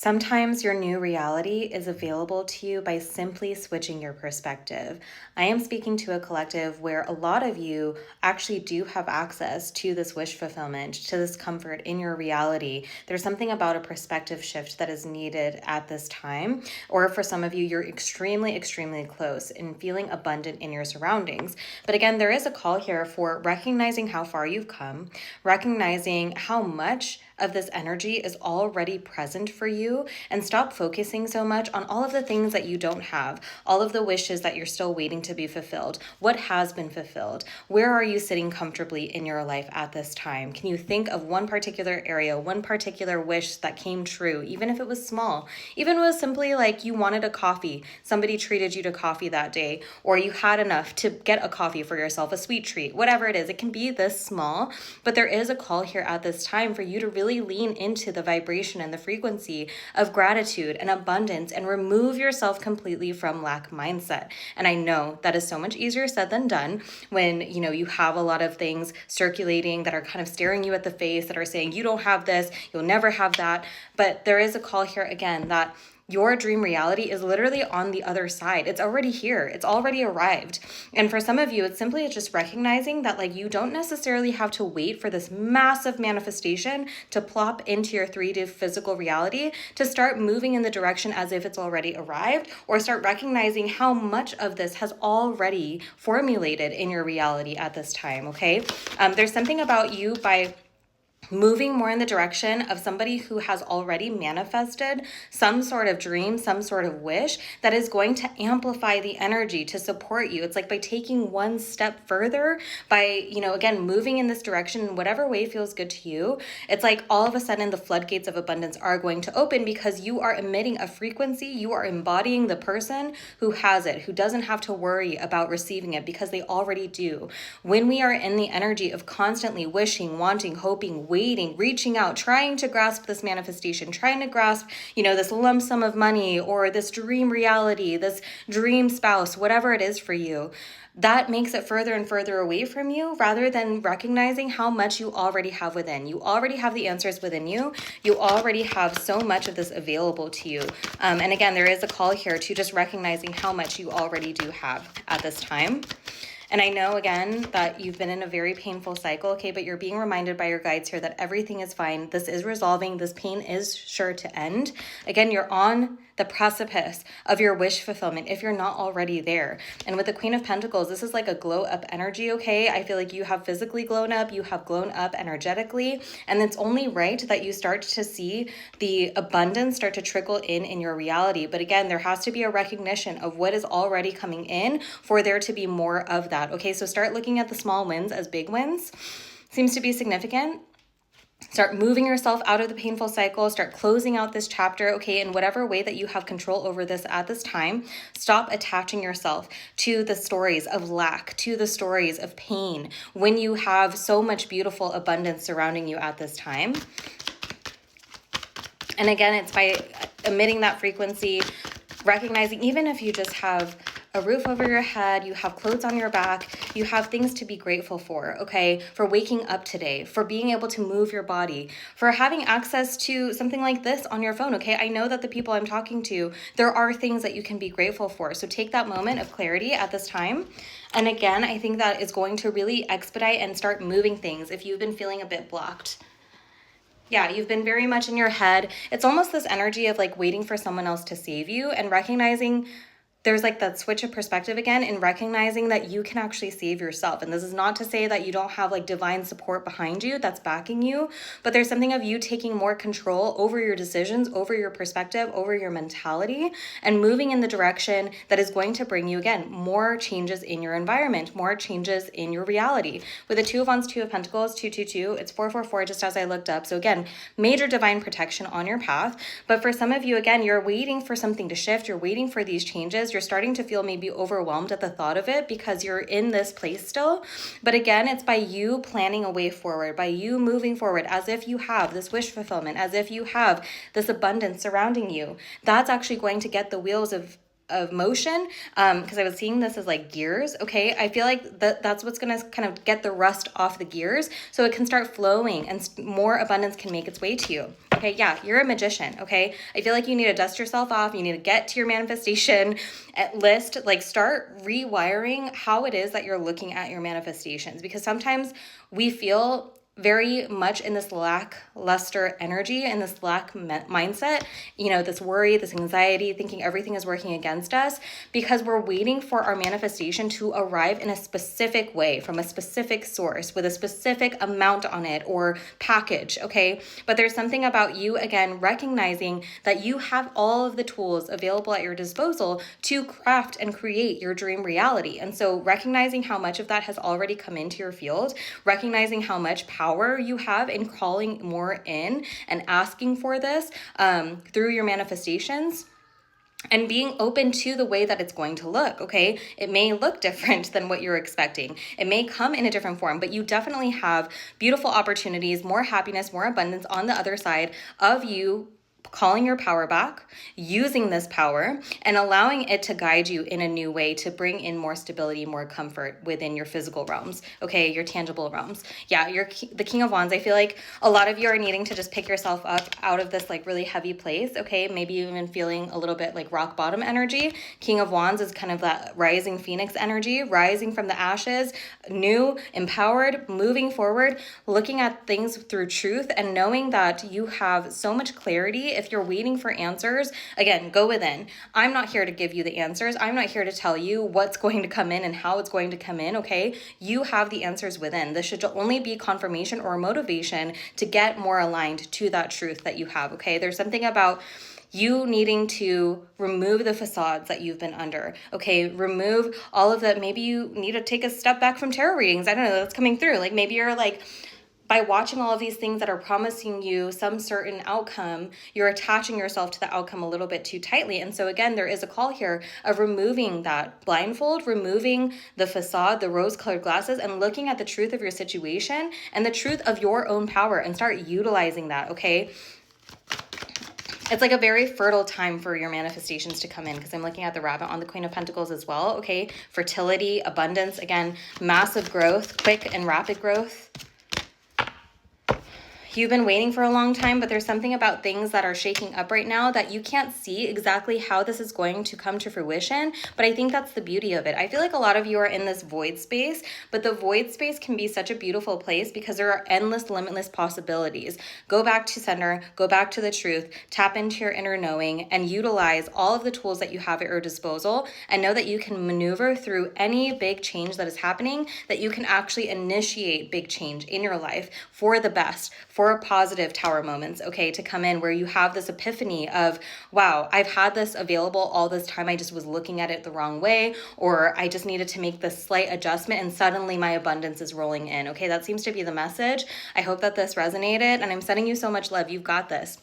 Sometimes your new reality is available to you by simply switching your perspective. I am speaking to a collective where a lot of you actually do have access to this wish fulfillment, to this comfort in your reality. There's something about a perspective shift that is needed at this time. Or for some of you, you're extremely, extremely close in feeling abundant in your surroundings. But again, there is a call here for recognizing how far you've come, recognizing how much of this energy is already present for you, and stop focusing so much on all of the things that you don't have, all of the wishes that you're still waiting to be fulfilled. What has been fulfilled? Where are you sitting comfortably in your life at this time? Can you think of one particular area, one particular wish that came true, even if it was small, even if it was simply like you wanted a coffee, somebody treated you to coffee that day, or you had enough to get a coffee for yourself, a sweet treat, whatever it is. It can be this small, but there is a call here at this time for you to really lean into the vibration and the frequency of gratitude and abundance and remove yourself completely from lack mindset. And I know that is so much easier said than done when, you have a lot of things circulating that are kind of staring you at the face, that are saying you don't have this, you'll never have that. But there is a call here again that your dream reality is literally on the other side. It's already here. It's already arrived. And for some of you, it's simply just recognizing that you don't necessarily have to wait for this massive manifestation to plop into your 3D physical reality to start moving in the direction as if it's already arrived, or start recognizing how much of this has already formulated in your reality at this time, okay? There's something about you by moving more in the direction of somebody who has already manifested some sort of dream, some sort of wish that is going to amplify the energy to support you. It's like by taking one step further, by, again, moving in this direction in whatever way feels good to you, it's like all of a sudden the floodgates of abundance are going to open because you are emitting a frequency, you are embodying the person who has it, who doesn't have to worry about receiving it because they already do. When we are in the energy of constantly wishing, wanting, hoping, waiting, reaching out, trying to grasp this manifestation, trying to grasp, this lump sum of money or this dream reality, this dream spouse, whatever it is for you, that makes it further and further away from you rather than recognizing how much you already have within. You already have the answers within you. You already have so much of this available to you. And again, there is a call here to just recognizing how much you already do have at this time. And I know, again, that you've been in a very painful cycle, okay, but you're being reminded by your guides here that everything is fine. This is resolving. This pain is sure to end. Again, you're on the precipice of your wish fulfillment if you're not already there. And with the Queen of Pentacles, this is like a glow up energy, okay? I feel like you have physically glown up, you have glown up energetically, and it's only right that you start to see the abundance start to trickle in your reality. But again, there has to be a recognition of what is already coming in for there to be more of that, okay? So start looking at the small wins as big wins. Seems to be significant. Start moving yourself out of the painful cycle. Start closing out this chapter, okay, in whatever way that you have control over this at this time. Stop attaching yourself to the stories of lack, to the stories of pain, when you have so much beautiful abundance surrounding you at this time. And again, it's by emitting that frequency, recognizing even if you just have a roof over your head, you have clothes on your back, you have things to be grateful for, okay? For waking up today, for being able to move your body, for having access to something like this on your phone, okay? I know that the people I'm talking to, there are things that you can be grateful for. So take that moment of clarity at this time. And again, I think that is going to really expedite and start moving things if you've been feeling a bit blocked. Yeah, you've been very much in your head. It's almost this energy of waiting for someone else to save you, and recognizing there's that switch of perspective again in recognizing that you can actually save yourself. And this is not to say that you don't have divine support behind you that's backing you, but there's something of you taking more control over your decisions, over your perspective, over your mentality, and moving in the direction that is going to bring you, again, more changes in your environment, more changes in your reality. With the Two of Wands, Two of Pentacles, 222, it's 444, just as I looked up. So again, major divine protection on your path. But for some of you, again, you're waiting for something to shift. You're waiting for these changes. You're starting to feel maybe overwhelmed at the thought of it because you're in this place still. But again, it's by you planning a way forward, by you moving forward as if you have this wish fulfillment, as if you have this abundance surrounding you. That's actually going to get the wheels of motion, because I was seeing this as gears, okay? I feel like that's what's going to kind of get the rust off the gears so it can start flowing and more abundance can make its way to you. Okay, yeah, you're a magician, okay? I feel like you need to dust yourself off. You need to get to your manifestation list, like start rewiring how it is that you're looking at your manifestations, because sometimes we feel very much in this lackluster energy and this mindset, this worry, this anxiety, thinking everything is working against us because we're waiting for our manifestation to arrive in a specific way from a specific source with a specific amount on it or package, okay? But there's something about you, again, recognizing that you have all of the tools available at your disposal to craft and create your dream reality. And so recognizing how much of that has already come into your field, recognizing how much power you have in calling more in and asking for this through your manifestations, and being open to the way that it's going to look, okay? It may look different than what you're expecting. It may come in a different form, but you definitely have beautiful opportunities, more happiness, more abundance on the other side of you calling your power back, using this power, and allowing it to guide you in a new way to bring in more stability, more comfort within your physical realms, okay, your tangible realms. Yeah, you're the King of Wands. I feel like a lot of you are needing to just pick yourself up out of this like really heavy place, okay, maybe even feeling a little bit like rock bottom energy. King of Wands is kind of that rising phoenix energy, rising from the ashes, new, empowered, moving forward, looking at things through truth and knowing that you have so much clarity. If you're waiting for answers, again, go within. I'm not here to give you the answers. I'm not here to tell you what's going to come in and how it's going to come in, okay? You have the answers within. This should only be confirmation or motivation to get more aligned to that truth that you have, okay? There's something about you needing to remove the facades that you've been under, okay? Remove all of that. Maybe you need to take a step back from tarot readings. I don't know, that's coming through. Like maybe you're like, by watching all of these things that are promising you some certain outcome, you're attaching yourself to the outcome a little bit too tightly. And so again, there is a call here of removing that blindfold, removing the facade, the rose-colored glasses, and looking at the truth of your situation and the truth of your own power and start utilizing that, okay? It's like a very fertile time for your manifestations to come in because I'm looking at the rabbit on the Queen of Pentacles as well, okay? Fertility, abundance, again, massive growth, quick and rapid growth. You've been waiting for a long time, but there's something about things that are shaking up right now that you can't see exactly how this is going to come to fruition. But I think that's the beauty of it. I feel like a lot of you are in this void space, but the void space can be such a beautiful place because there are endless, limitless possibilities. Go back to center, go back to the truth, tap into your inner knowing, and utilize all of the tools that you have at your disposal, and know that you can maneuver through any big change that is happening, that you can actually initiate big change in your life for the best, for positive tower moments, okay, to come in where you have this epiphany of, wow, I've had this available all this time. I just was looking at it the wrong way, or I just needed to make this slight adjustment and suddenly my abundance is rolling in. Okay, that seems to be the message. I hope that this resonated and I'm sending you so much love. You've got this.